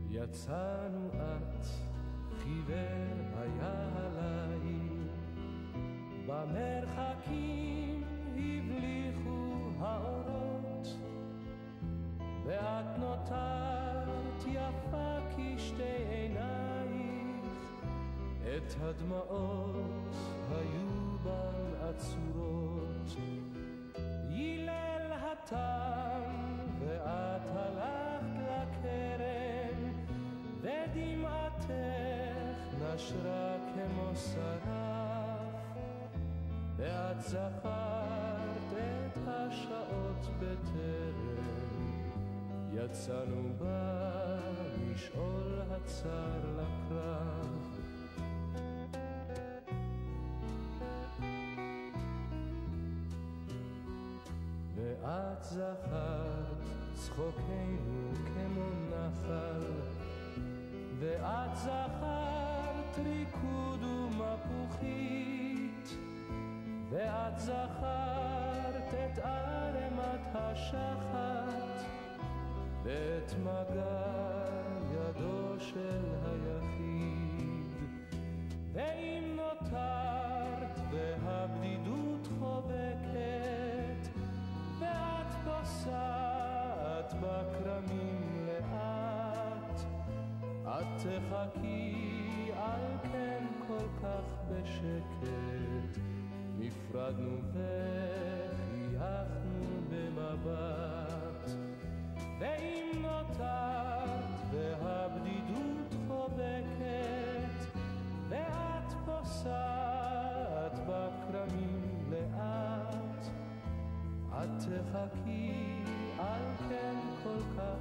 יצאנו את חיוור היה הליל, במרחקים הבליחו האורות, ואת נותרת יפה כשתי עינייך, את הדמעות היו בן עצורות. הילל התם ואת הלכת לכרם, ודמעתך נשרה כמו שרף, ואת זכרת את השעות בטרם יצאנו בה לשאול הצר לקרב. ואת זכרת צחוקנו כמו נחל, ואת זכרת ריקוד ומפוחית, ואת זכרת את ערמת השחת, ואת מגע ידו של היחיד. ואם נותרת והבדידות חובקת, ואת פוסעת בכרמים לאט, את תחכי על כן כל כך בשקט. נפרדנו וחייכנו במבט. ואם נותרת והבדידות חובקת, ואת פוסעת בכרמים לאט, את תחכי על כן כל כך